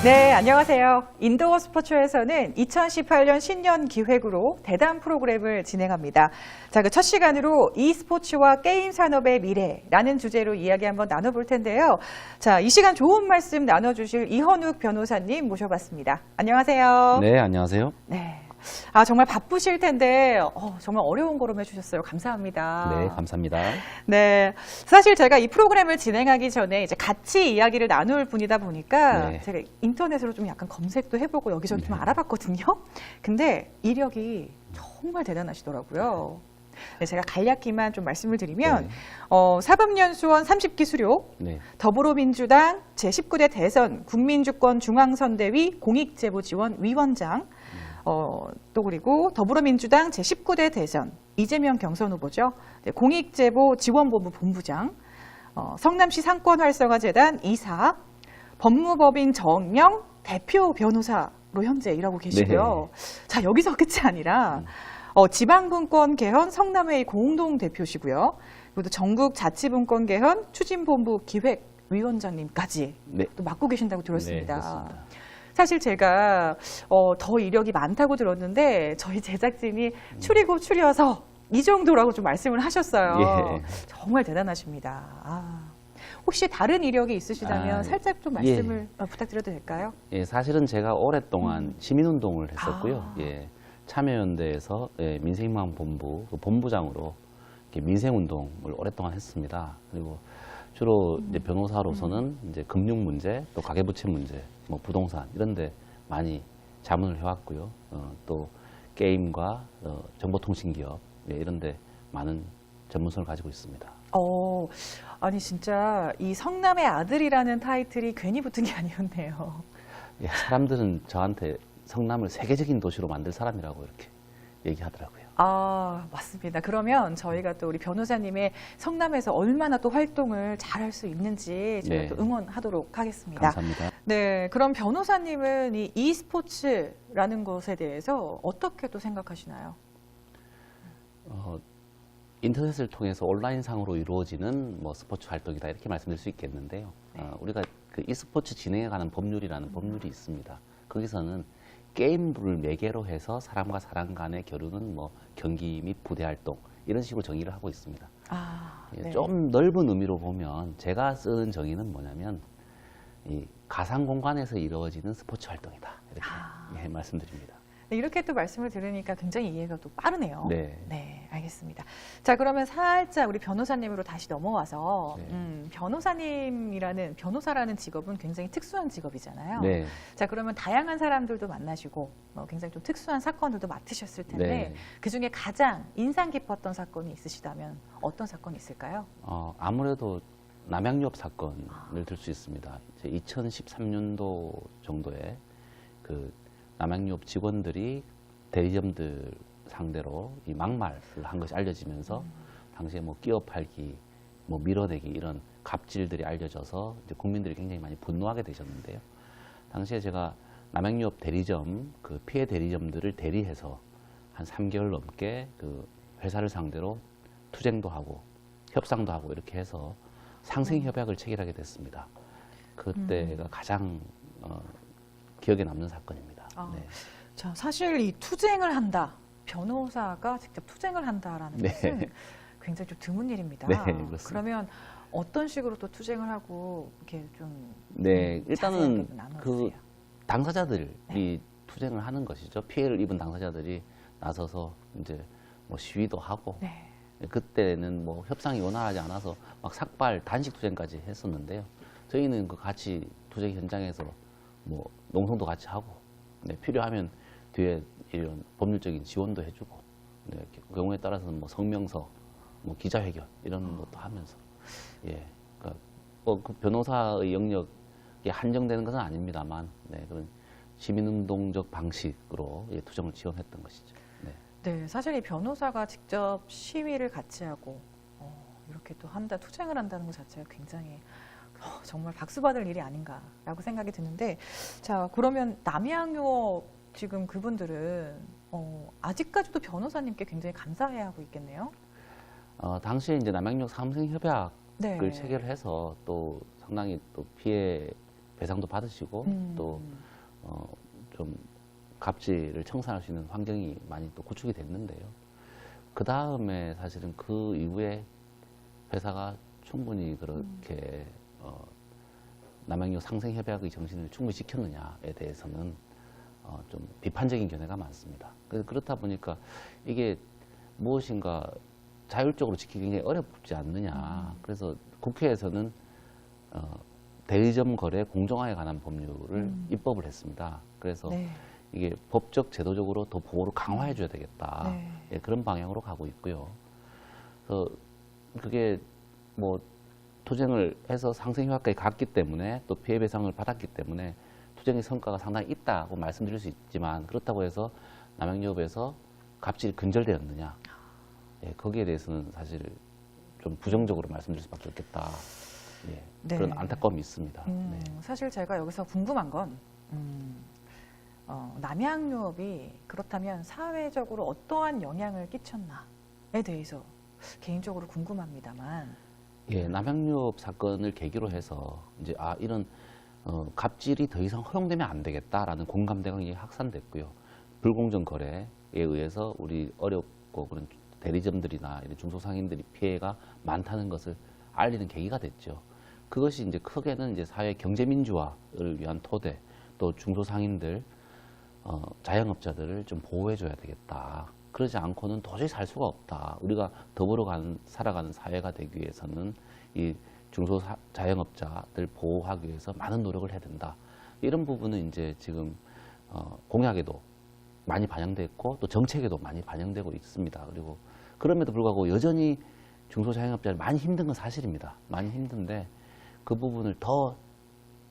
네, 안녕하세요. 인도어 스포츠에서는 2018년 신년 기획으로 대담 프로그램을 진행합니다. 자, 그 첫 시간으로 e스포츠와 게임 산업의 미래라는 주제로 이야기 한번 나눠볼 텐데요. 자, 이 시간 좋은 말씀 나눠주실 이헌욱 변호사님 모셔봤습니다. 안녕하세요. 네, 안녕하세요. 네. 아, 정말 바쁘실 텐데, 정말 어려운 걸음 해주셨어요. 감사합니다. 네, 감사합니다. 네. 사실 제가 이 프로그램을 진행하기 전에 이제 같이 이야기를 나눌 분이다 보니까 네. 제가 인터넷으로 좀 약간 검색도 해보고 여기저기 좀 알아봤거든요. 근데 이력이 정말 대단하시더라고요. 네, 제가 간략히만 좀 말씀을 드리면, 네. 사법연수원 30기 수료, 네. 더불어민주당 제19대 대선 국민주권 중앙선대위 공익제보지원 위원장, 또 그리고 더불어민주당 제19대 대선 이재명 경선 후보죠. 네, 공익제보 지원본부 본부장, 성남시 상권활성화재단 이사, 법무법인 정명 대표 변호사로 현재 일하고 계시고요. 네. 자, 여기서 끝이 아니라 지방분권 개헌 성남회의 공동 대표시고요. 그리고 또 전국 자치분권 개헌 추진본부 기획위원장님까지 네. 또 맡고 계신다고 들었습니다. 네, 그렇습니다. 사실 제가 더 이력이 많다고 들었는데 저희 제작진이 추리고 추려서 이 정도라고 좀 말씀을 하셨어요. 예. 정말 대단하십니다. 아, 혹시 다른 이력이 있으시다면 살짝 좀 말씀을 부탁드려도 될까요? 예, 사실은 제가 오랫동안 시민운동을 했었고요. 예, 참여연대에서 민생희망본부 본부장으로 이렇게 민생운동을 오랫동안 했습니다. 그리고 주로 이제 변호사로서는 이제 금융 문제, 또 가계부채 문제, 뭐 부동산 이런데 많이 자문을 해왔고요. 또 게임과 정보통신기업 이런데 많은 전문성을 가지고 있습니다. 아니 진짜 이 성남의 아들이라는 타이틀이 괜히 붙은 게 아니었네요. 예, 사람들은 저한테 성남을 세계적인 도시로 만들 사람이라고 이렇게 얘기하더라고요. 아, 맞습니다. 그러면 저희가 또 우리 변호사님의 성남에서 얼마나 또 활동을 잘할 수 있는지 제가 네. 또 응원하도록 하겠습니다. 감사합니다. 네, 그럼 변호사님은 이 e스포츠라는 것에 대해서 어떻게 또 생각하시나요? 인터넷을 통해서 온라인상으로 이루어지는 뭐 스포츠 활동이다 이렇게 말씀드릴 수 있겠는데요. 우리가 그 e스포츠 진행에 관한 법률이라는 법률이 있습니다. 거기서는 게임을 매개로 해서 사람과 사람 간의 겨루는 뭐 경기 및 부대 활동 이런 식으로 정의를 하고 있습니다. 네. 좀 넓은 의미로 보면 제가 쓰는 정의는 뭐냐면 이 가상 공간에서 이루어지는 스포츠 활동이다 이렇게 말씀드립니다. 네, 이렇게 또 말씀을 들으니까 굉장히 이해가 또 빠르네요. 네. 네, 알겠습니다. 자, 그러면 살짝 우리 변호사님으로 다시 넘어와서 네. 변호사라는 직업은 굉장히 특수한 직업이잖아요. 네. 자, 그러면 다양한 사람들도 만나시고 굉장히 좀 특수한 사건들도 맡으셨을 텐데 네. 그중에 가장 인상 깊었던 사건이 있으시다면 어떤 사건이 있을까요? 아무래도 남양유업 사건을 들 수 있습니다. 2013년도 정도에 그 남양유업 직원들이 대리점들 상대로 이 막말을 한 것이 알려지면서 당시에 뭐 끼어 팔기, 뭐 밀어내기 이런 갑질들이 알려져서 이제 국민들이 굉장히 많이 분노하게 되셨는데요. 당시에 제가 남양유업 대리점, 그 피해 대리점들을 대리해서 한 3개월 넘게 그 회사를 상대로 투쟁도 하고 협상도 하고 이렇게 해서 상생협약을 체결하게 됐습니다. 그때가 가장 기억에 남는 사건입니다. 네. 자, 사실 이 투쟁을 한다, 변호사가 직접 투쟁을 한다라는 네. 것은 굉장히 좀 드문 일입니다. 네, 그렇습니다. 그러면 어떤 식으로 또 투쟁을 하고 이렇게 좀 네, 일단은 자세하게 좀 그 나눠주세요. 당사자들이 투쟁을 하는 것이죠. 피해를 입은 당사자들이 나서서 이제 뭐 시위도 하고 네. 그때는 뭐 협상이 원활하지 않아서 막 삭발, 단식 투쟁까지 했었는데요. 저희는 그 같이 투쟁 현장에서 뭐 농성도 같이 하고 필요하면 뒤에 이런 법률적인 지원도 해주고 경우에 따라서는 뭐 성명서, 뭐 기자회견 이런 것도 하면서 그러니까 그 변호사의 영역에 한정되는 것은 아닙니다만 그런 시민운동적 방식으로 투쟁을 지원했던 것이죠. 네, 사실 이 변호사가 직접 시위를 같이 하고 이렇게 또 투쟁을 한다는 것 자체가 굉장히 정말 박수 받을 일이 아닌가라고 생각이 드는데, 자, 그러면 남양유업 지금 그분들은 아직까지도 변호사님께 굉장히 감사해야 하고 있겠네요. 당시에 이제 남양유업 삼성협약을 네. 체결해서 또 상당히 또 피해 배상도 받으시고 또 좀 갑질을 청산할 수 있는 환경이 많이 또 구축이 됐는데요. 그 다음에 사실은 그 이후에 회사가 충분히 그렇게 남양유 상생협약의 정신을 충분히 지켰느냐에 대해서는 좀 비판적인 견해가 많습니다. 그렇다 보니까 이게 무엇인가 자율적으로 지키기 굉장히 어렵지 않느냐. 그래서 국회에서는 대리점 거래 공정화에 관한 법률을 입법을 했습니다. 그래서 네. 이게 법적 제도적으로 더 보호를 강화해 줘야 되겠다. 네. 예, 그런 방향으로 가고 있고요. 그래서 그게 뭐 투쟁을 해서 상생협약까지 갔기 때문에 또 피해 배상을 받았기 때문에 투쟁의 성과가 상당히 있다고 말씀드릴 수 있지만 그렇다고 해서 남양유업에서 갑질이 근절되었느냐. 예, 거기에 대해서는 사실 좀 부정적으로 말씀드릴 수밖에 없겠다. 예, 네. 그런 안타까움이 있습니다. 네. 사실 제가 여기서 궁금한 건 남양유업이 그렇다면 사회적으로 어떠한 영향을 끼쳤나에 대해서 개인적으로 궁금합니다만. 예, 남양유업 사건을 계기로 해서 이제 이런 갑질이 더 이상 허용되면 안 되겠다라는 공감대가 굉장히 확산됐고요. 불공정 거래에 의해서 우리 어렵고 그런 대리점들이나 이런 중소상인들이 피해가 많다는 것을 알리는 계기가 됐죠. 그것이 이제 크게는 이제 사회 경제 민주화를 위한 토대, 또 중소상인들, 자영업자들을 좀 보호해줘야 되겠다. 그러지 않고는 도저히 살 수가 없다. 우리가 더불어 살아가는 사회가 되기 위해서는 이 자영업자들 보호하기 위해서 많은 노력을 해야 된다. 이런 부분은 이제 지금 공약에도 많이 반영됐고 또 정책에도 많이 반영되고 있습니다. 그리고 그럼에도 불구하고 여전히 중소자영업자들 많이 힘든 건 사실입니다. 많이 힘든데 그 부분을 더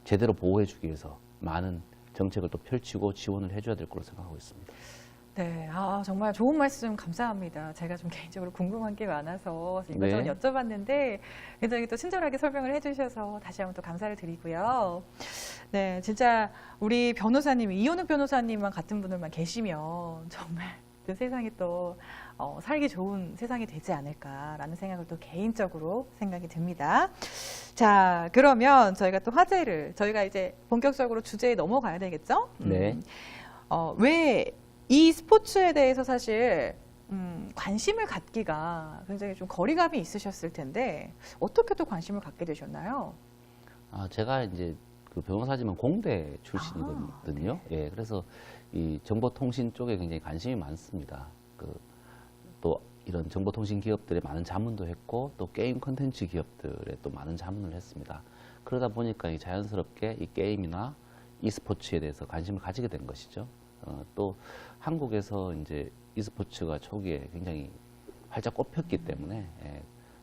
제대로 보호해주기 위해서 많은 정책을 또 펼치고 지원을 해줘야 될 거로 생각하고 있습니다. 네, 정말 좋은 말씀 감사합니다. 제가 좀 개인적으로 궁금한 게 많아서 이것저것 네. 여쭤봤는데 굉장히 또 친절하게 설명을 해주셔서 다시 한번 또 감사를 드리고요. 네, 진짜 우리 변호사님, 이현우 변호사님만 같은 분들만 계시면 정말 또 세상이 또 살기 좋은 세상이 되지 않을까라는 생각을 또 개인적으로 생각이 듭니다. 자, 그러면 저희가 이제 본격적으로 주제에 넘어가야 되겠죠? 네. 왜 이 스포츠에 대해서 사실 관심을 갖기가 굉장히 좀 거리감이 있으셨을 텐데 어떻게 또 관심을 갖게 되셨나요? 제가 이제 그 변호사지만 공대 출신이거든요. 네. 예, 그래서 이 정보통신 쪽에 굉장히 관심이 많습니다. 또 이런 정보통신 기업들에 많은 자문도 했고 또 게임 콘텐츠 기업들에 또 많은 자문을 했습니다. 그러다 보니까 자연스럽게 이 게임이나 e스포츠에 대해서 관심을 가지게 된 것이죠. 또 한국에서 이제 e스포츠가 초기에 굉장히 활짝 꼽혔기 때문에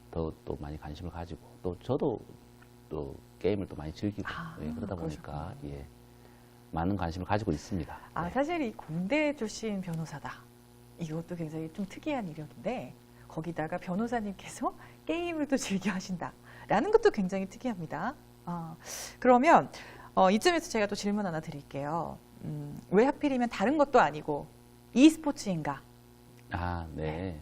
더 또 많이 관심을 가지고 또 저도 또 게임을 또 많이 즐기고 그러다 보니까 많은 관심을 가지고 있습니다. 네. 사실 이 공대 출신 변호사다. 이것도 굉장히 좀 특이한 이력인데 거기다가 변호사님께서 게임을 또 즐겨 하신다라는 것도 굉장히 특이합니다. 그러면 이쯤에서 제가 또 질문 하나 드릴게요. 왜 하필이면 다른 것도 아니고 e스포츠인가? 네.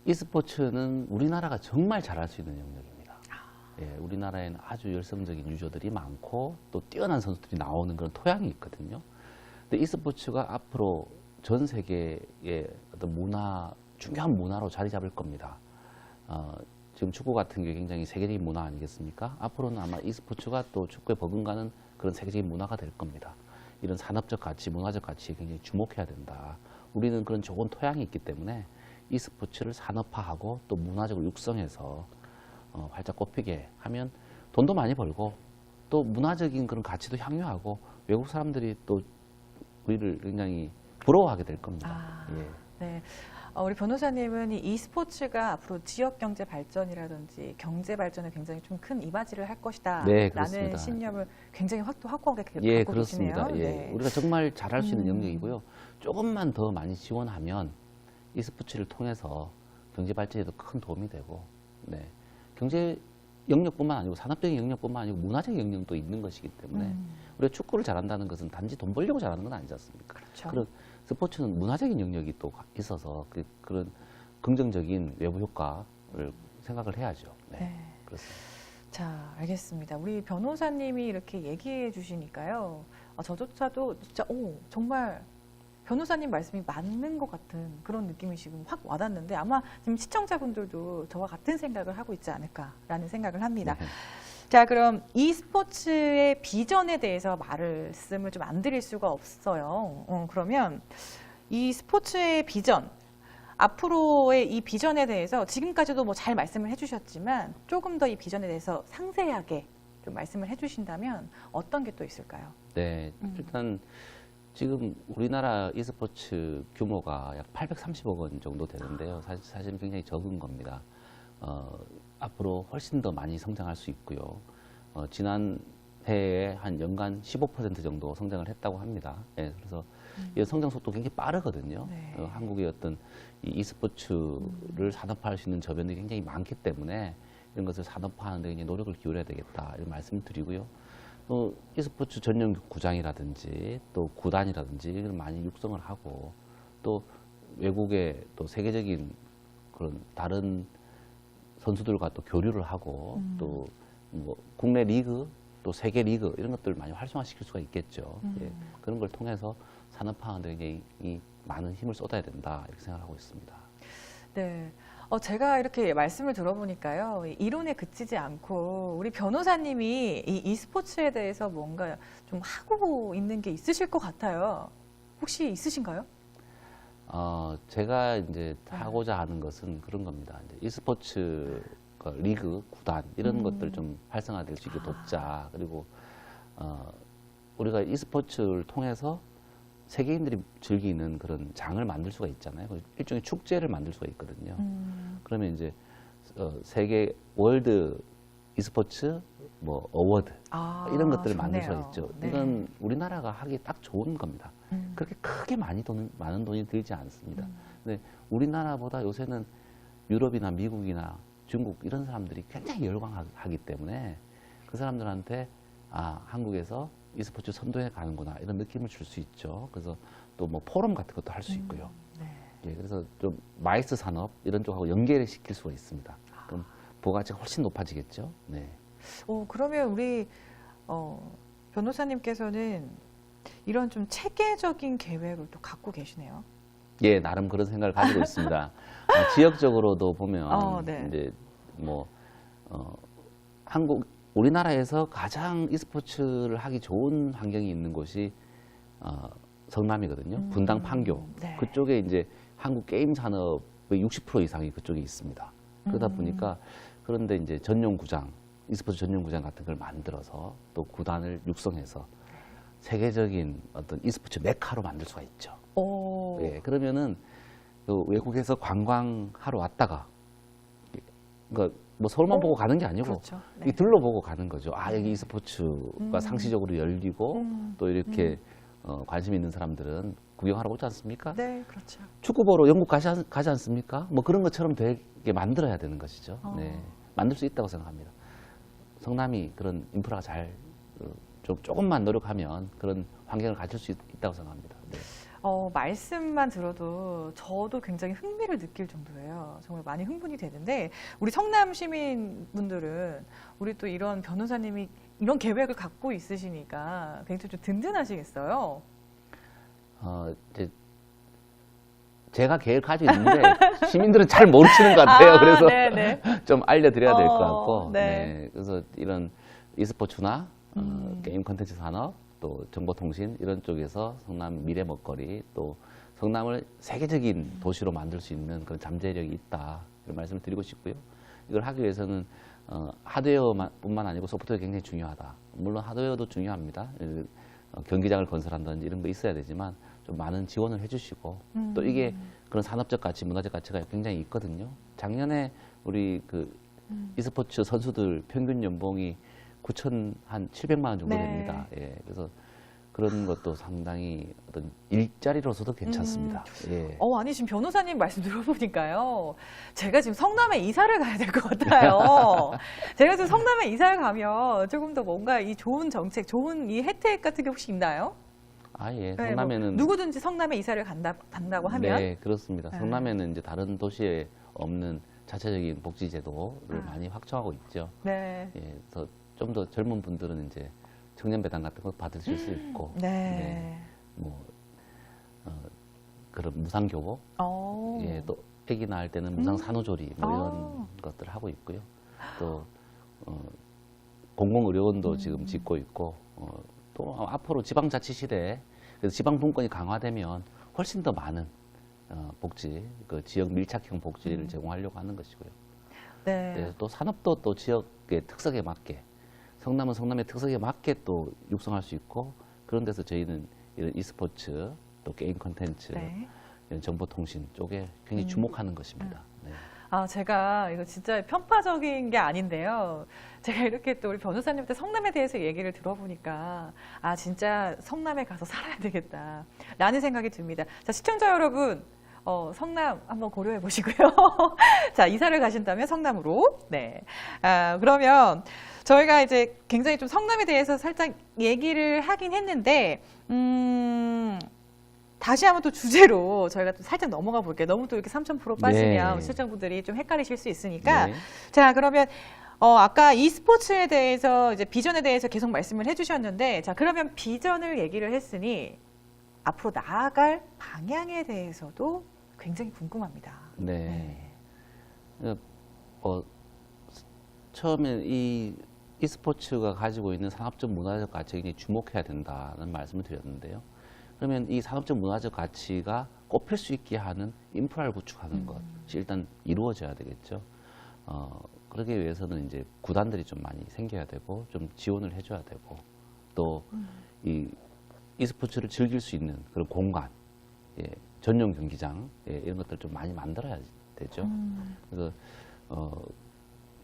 e스포츠는 우리나라가 정말 잘할 수 있는 영역입니다. 예, 우리나라에는 아주 열성적인 유저들이 많고 또 뛰어난 선수들이 나오는 그런 토양이 있거든요. 근데 e스포츠가 앞으로 전 세계의 어떤 중요한 문화로 자리 잡을 겁니다. 지금 축구 같은 게 굉장히 세계적인 문화 아니겠습니까? 앞으로는 아마 e스포츠가 또 축구에 버금가는 그런 세계적인 문화가 될 겁니다. 이런 산업적 가치, 문화적 가치에 굉장히 주목해야 된다. 우리는 그런 좋은 토양이 있기 때문에 e스포츠를 산업화하고 또 문화적으로 육성해서 활짝 꼽히게 하면 돈도 많이 벌고 또 문화적인 그런 가치도 향유하고 외국 사람들이 또 우리를 굉장히 부러워하게 될 겁니다. 네. 우리 변호사님은 이 e스포츠가 앞으로 지역 경제 발전이라든지 경제 발전에 굉장히 좀 큰 이바지를 할 것이다. 네, 라는 그렇습니다. 신념을 굉장히 확고하게 갖고 그렇습니다. 계시네요. 네. 우리가 정말 잘할 수 있는 영역이고요. 조금만 더 많이 지원하면 e스포츠를 통해서 경제 발전에도 큰 도움이 되고, 경제 영역뿐만 아니고 산업적인 영역뿐만 아니고 문화적인 영역도 있는 것이기 때문에 우리가 축구를 잘한다는 것은 단지 돈 벌려고 잘하는 건 아니지 않습니까? 그렇죠. 그런 스포츠는 문화적인 영역이 또 있어서 그런 긍정적인 외부 효과를 생각을 해야죠. 네. 그렇습니다. 자, 알겠습니다. 우리 변호사님이 이렇게 얘기해 주시니까요. 저조차도 진짜, 정말 변호사님 말씀이 맞는 것 같은 그런 느낌이 지금 확 와닿는데 아마 지금 시청자분들도 저와 같은 생각을 하고 있지 않을까라는 생각을 합니다. 네. 자, 그럼 e스포츠의 비전에 대해서 말씀을 좀 안 드릴 수가 없어요. 그러면 이 스포츠의 비전, 앞으로의 이 비전에 대해서 지금까지도 뭐 잘 말씀을 해주셨지만 조금 더 이 비전에 대해서 상세하게 좀 말씀을 해주신다면 어떤 게 또 있을까요? 네, 일단 지금 우리나라 e스포츠 규모가 약 830억 원 정도 되는데요. 사실 굉장히 적은 겁니다. 앞으로 훨씬 더 많이 성장할 수 있고요. 지난 해에 한 연간 15% 정도 성장을 했다고 합니다. 예, 그래서 이 성장 속도 굉장히 빠르거든요. 네. 한국의 어떤 이 e스포츠를 산업화할 수 있는 저변들이 굉장히 많기 때문에 이런 것을 산업화하는 데 굉장히 노력을 기울여야 되겠다 이런 말씀을 드리고요. 또 e스포츠 전용 구장이라든지 또 구단이라든지 이런 많이 육성을 하고 또 외국의 또 세계적인 그런 다른 선수들과 또 교류를 하고 또 뭐 국내 리그 또 세계 리그 이런 것들을 많이 활성화시킬 수가 있겠죠. 예, 그런 걸 통해서 산업화하는 데 굉장히 많은 힘을 쏟아야 된다 이렇게 생각하고 있습니다. 네. 제가 이렇게 말씀을 들어보니까요, 이론에 그치지 않고 우리 변호사님이 이 e스포츠에 대해서 뭔가 좀 하고 있는 게 있으실 것 같아요. 혹시 있으신가요? 제가 이제 하고자 하는 것은 그런 겁니다. 이제 e스포츠 리그, 구단 이런 것들 좀 활성화될 수 있게 돕자. 그리고 우리가 e스포츠를 통해서 세계인들이 즐기는 그런 장을 만들 수가 있잖아요. 일종의 축제를 만들 수가 있거든요. 그러면 이제 세계 월드 e스포츠 뭐 어워드 이런 것들을 만들 수가 있죠. 네. 이건 우리나라가 하기 딱 좋은 겁니다. 그렇게 크게 많은 돈이 들지 않습니다. 근데 우리나라보다 요새는 유럽이나 미국이나 중국 이런 사람들이 굉장히 열광하기 때문에 그 사람들한테 한국에서 e스포츠 선도해 가는구나 이런 느낌을 줄 수 있죠. 그래서 또 뭐 포럼 같은 것도 할 수 있고요. 네. 예, 그래서 좀 마이스 산업 이런 쪽하고 연계를 시킬 수가 있습니다. 그럼 부가가치가 훨씬 높아지겠죠. 네. 그러면 우리 변호사님께서는 이런 좀 체계적인 계획을 또 갖고 계시네요. 예, 나름 그런 생각을 가지고 있습니다. 지역적으로도 보면 네. 이제 뭐 우리나라에서 가장 e스포츠를 하기 좋은 환경이 있는 곳이 성남이거든요. 분당 판교. 네. 그쪽에 이제 한국 게임 산업의 60% 이상이 그쪽에 있습니다. 그러다 보니까 그런데 이제 e스포츠 전용 구장 같은 걸 만들어서 또 구단을 육성해서 세계적인 어떤 e스포츠 메카로 만들 수가 있죠. 예, 그러면은 그 외국에서 관광하러 왔다가 그러니까 뭐 서울만 보고 가는 게 아니고 그렇죠. 이 둘러보고 가는 거죠. 여기 e스포츠가 상시적으로 열리고 또 이렇게 관심 있는 사람들은 구경하러 오지 않습니까? 네, 그렇죠. 축구 보러 영국 가지 않습니까? 뭐 그런 것처럼 되게 만들어야 되는 것이죠. 네, 만들 수 있다고 생각합니다. 성남이 그런 인프라가 잘 조금만 노력하면 그런 환경을 가질 수 있다고 생각합니다. 네. 말씀만 들어도 저도 굉장히 흥미를 느낄 정도예요. 정말 많이 흥분이 되는데 우리 성남 시민분들은 우리 또 이런 변호사님이 이런 계획을 갖고 있으시니까 굉장히 좀 든든하시겠어요. 이제 제가 계획을 가지고 있는데 시민들은 잘 모르시는 것 같아요. 그래서 네네. 좀 알려드려야 될 것 같고. 네. 네. 그래서 이런 e스포츠나 게임 콘텐츠 산업 또 정보통신 이런 쪽에서 성남 미래 먹거리 또 성남을 세계적인 도시로 만들 수 있는 그런 잠재력이 있다 이런 말씀을 드리고 싶고요. 이걸 하기 위해서는 하드웨어뿐만 아니고 소프트웨어 굉장히 중요하다. 물론 하드웨어도 중요합니다. 경기장을 건설한다든지 이런 거 있어야 되지만 좀 많은 지원을 해주시고 또 이게 그런 산업적 가치, 문화적 가치가 굉장히 있거든요. 작년에 우리 그 e스포츠 선수들 평균 연봉이 9,700만 원 정도 네. 됩니다. 예, 그래서 그런 것도 상당히 어떤 일자리로서도 괜찮습니다. 예. 아니 지금 변호사님 말씀 들어보니까요. 제가 지금 성남에 이사를 가야 될 것 같아요. 제가 지금 성남에 이사를 가면 조금 더 뭔가 이 좋은 정책, 좋은 이 혜택 같은 게 혹시 있나요? 예, 네, 성남에는 누구든지 성남에 이사를 간다고 하면 네, 그렇습니다. 네. 성남에는 이제 다른 도시에 없는 자체적인 복지 제도를 많이 확충하고 있죠. 네. 예, 그래서 좀 더 젊은 분들은 이제 청년 배당 같은 거 받으실 수 있고, 네. 뭐 그런 무상 교복, 오. 예, 또 아기 낳을 때는 무상 산후조리 뭐 이런 아. 것들 하고 있고요. 또 공공의료원도 지금 짓고 있고, 또 앞으로 지방자치시대에 그래서 지방분권이 강화되면 훨씬 더 많은 복지, 그 지역 밀착형 복지를 제공하려고 하는 것이고요. 네. 그래서 또 산업도 또 지역의 특색에 맞게, 성남은 성남의 특색에 맞게 또 육성할 수 있고, 그런 데서 저희는 이런 e스포츠, 또 게임 콘텐츠, 네. 이런 정보통신 쪽에 굉장히 주목하는 것입니다. 네. 아, 제가 이거 진짜 편파적인 게 아닌데요. 제가 이렇게 또 우리 변호사님한테 성남에 대해서 얘기를 들어보니까, 아, 진짜 성남에 가서 살아야 되겠다. 라는 생각이 듭니다. 자, 시청자 여러분, 성남 한번 고려해 보시고요. 자, 이사를 가신다면 성남으로. 네. 아, 그러면 저희가 이제 굉장히 좀 성남에 대해서 살짝 얘기를 하긴 했는데, 다시 한번 또 주제로 저희가 또 살짝 넘어가 볼게요. 너무 또 이렇게 3000% 빠지면 네. 실장분들이 좀 헷갈리실 수 있으니까. 네. 자, 그러면 아까 e스포츠에 대해서 이제 비전에 대해서 계속 말씀을 해주셨는데, 자, 그러면 비전을 얘기를 했으니 앞으로 나아갈 방향에 대해서도 굉장히 궁금합니다. 네. 처음에 이 e스포츠가 가지고 있는 산업적 문화적 가치에 굉장히 주목해야 된다는 말씀을 드렸는데요. 그러면 이 산업적 문화적 가치가 꼽힐 수 있게 하는 인프라를 구축하는 것이 일단 이루어져야 되겠죠. 그러기 위해서는 이제 구단들이 좀 많이 생겨야 되고, 좀 지원을 해줘야 되고, 또 이 e스포츠를 즐길 수 있는 그런 공간, 예, 전용 경기장, 예, 이런 것들 좀 많이 만들어야 되죠. 그래서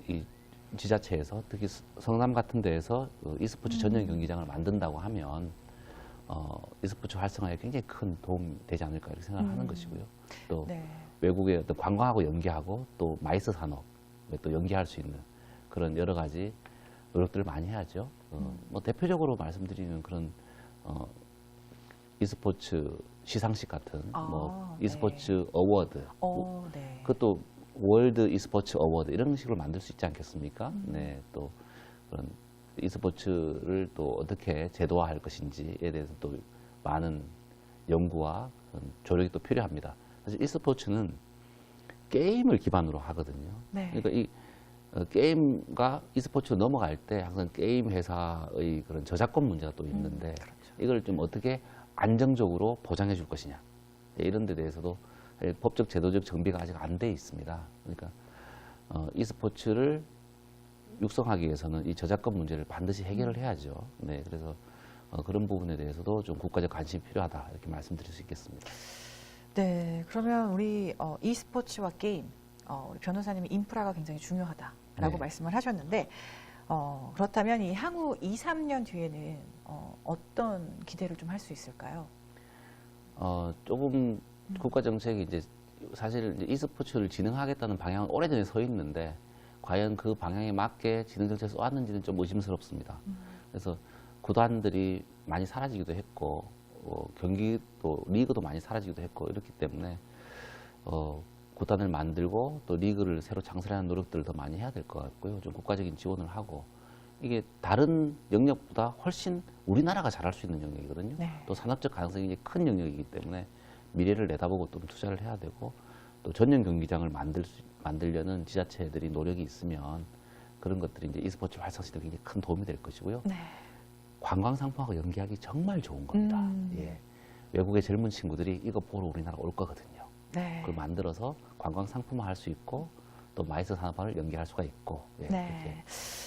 이 지자체에서 특히 성남 같은 데에서 e스포츠 전용 경기장을 만든다고 하면 e스포츠 활성화에 굉장히 큰 도움이 되지 않을까 이렇게 생각하는 것이고요. 또 네. 외국의 어떤 관광하고 연계하고 또 마이스 산업에 또 연계할 수 있는 그런 여러 가지 노력들을 많이 해야죠. 뭐 대표적으로 말씀드리는 그런 e스포츠 시상식 같은 뭐 네. e스포츠 어워드, 네. 그것도 월드 e스포츠 어워드 이런 식으로 만들 수 있지 않겠습니까? 네, 또 그런 e스포츠를 또 어떻게 제도화할 것인지에 대해서 또 많은 연구와 그런 조력이 또 필요합니다. 사실 e스포츠는 게임을 기반으로 하거든요. 네. 그러니까 이 게임과 e스포츠로 넘어갈 때 항상 게임 회사의 그런 저작권 문제가 또 있는데 그렇죠. 이걸 좀 어떻게 안정적으로 보장해 줄 것이냐, 이런 데 대해서도 법적 제도적 정비가 아직 안 돼 있습니다. 그러니까 e스포츠를 육성하기 위해서는 이 저작권 문제를 반드시 해결을 해야죠. 네, 그래서 그런 부분에 대해서도 좀 국가적 관심이 필요하다 이렇게 말씀드릴 수 있겠습니다. 네, 그러면 우리 e스포츠와 게임, 우리 변호사님이 인프라가 굉장히 중요하다라고 네. 말씀을 하셨는데, 그렇다면 이 향후 2, 3년 뒤에는 어떤 기대를 좀 할 수 있을까요? 조금 국가 정책이 이제 사실 이제 e스포츠를 진흥하겠다는 방향은 오래전에 서 있는데 과연 그 방향에 맞게 진흥 정책을 쏘았는지는 좀 의심스럽습니다. 그래서 구단들이 많이 사라지기도 했고, 경기도 리그도 많이 사라지기도 했고 이렇기 때문에 구단을 만들고 또 리그를 새로 창설하는 노력들을 더 많이 해야 될 것 같고요. 좀 국가적인 지원을 하고, 이게 다른 영역보다 훨씬 우리나라가 잘할 수 있는 영역이거든요. 네. 또 산업적 가능성이 굉장히 큰 영역이기 때문에 미래를 내다보고 또 투자를 해야 되고, 또 전용 경기장을 만들려는 지자체들이 노력이 있으면 그런 것들이 이제 e스포츠 활성화시대 굉장히 큰 도움이 될 것이고요. 네. 관광 상품하고 연계하기 정말 좋은 겁니다. 예. 외국의 젊은 친구들이 이거 보러 우리나라 올 거거든요. 네. 그걸 만들어서 관광 상품화 할 수 있고, 또 마이스 산업화를 연계할 수가 있고, 예, 네. 이렇게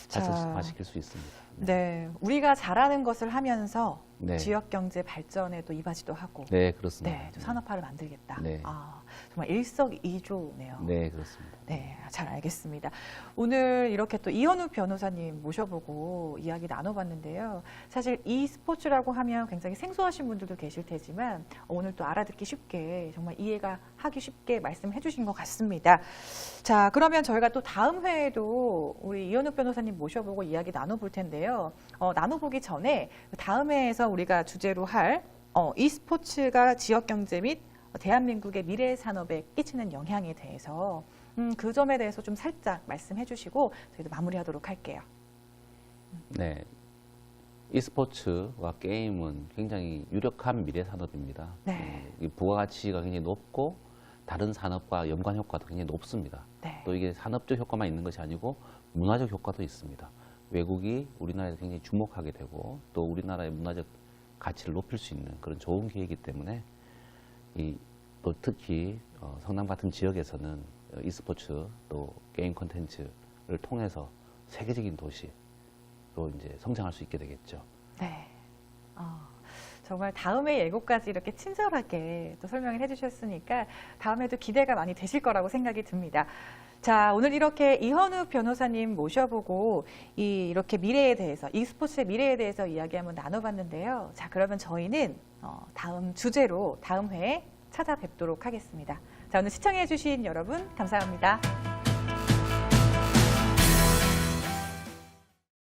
자, 활성화시킬 수 있습니다. 네, 우리가 잘하는 것을 하면서 네. 지역 경제 발전에 또 이바지도 하고, 네, 그렇습니다. 네, 또 산업화를 만들겠다. 네. 아, 정말 일석이조네요. 네, 그렇습니다. 네, 잘 알겠습니다. 오늘 이렇게 또 이현우 변호사님 모셔보고 이야기 나눠봤는데요. 사실 e스포츠라고 하면 굉장히 생소하신 분들도 계실 테지만 오늘 또 알아듣기 쉽게, 정말 이해가 하기 쉽게 말씀해 주신 것 같습니다. 자, 그러면 저희가 또 다음 회에도 우리 이현우 변호사님 모셔보고 이야기 나눠볼 텐데요. 나눠보기 전에 다음 회에서 우리가 주제로 할 e스포츠가 지역 경제 및 대한민국의 미래 산업에 끼치는 영향에 대해서 그 점에 대해서 좀 살짝 말씀해 주시고 저희도 마무리하도록 할게요. 네. e스포츠와 게임은 굉장히 유력한 미래 산업입니다. 네. 이 부가가치가 굉장히 높고 다른 산업과 연관 효과도 굉장히 높습니다. 네. 또 이게 산업적 효과만 있는 것이 아니고 문화적 효과도 있습니다. 외국이 우리나라에 굉장히 주목하게 되고 또 우리나라의 문화적 가치를 높일 수 있는 그런 좋은 기회이기 때문에 또 특히 성남 같은 지역에서는 e스포츠 또 게임 콘텐츠를 통해서 세계적인 도시로 이제 성장할 수 있게 되겠죠. 네. 정말 다음의 예고까지 이렇게 친절하게 또 설명을 해주셨으니까 다음에도 기대가 많이 되실 거라고 생각이 듭니다. 자, 오늘 이렇게 이현우 변호사님 모셔보고 이렇게 미래에 대해서, e스포츠의 미래에 대해서 이야기 한번 나눠봤는데요. 자, 그러면 저희는 다음 주제로 다음 회에 찾아뵙도록 하겠습니다. 자, 오늘 시청해주신 여러분 감사합니다.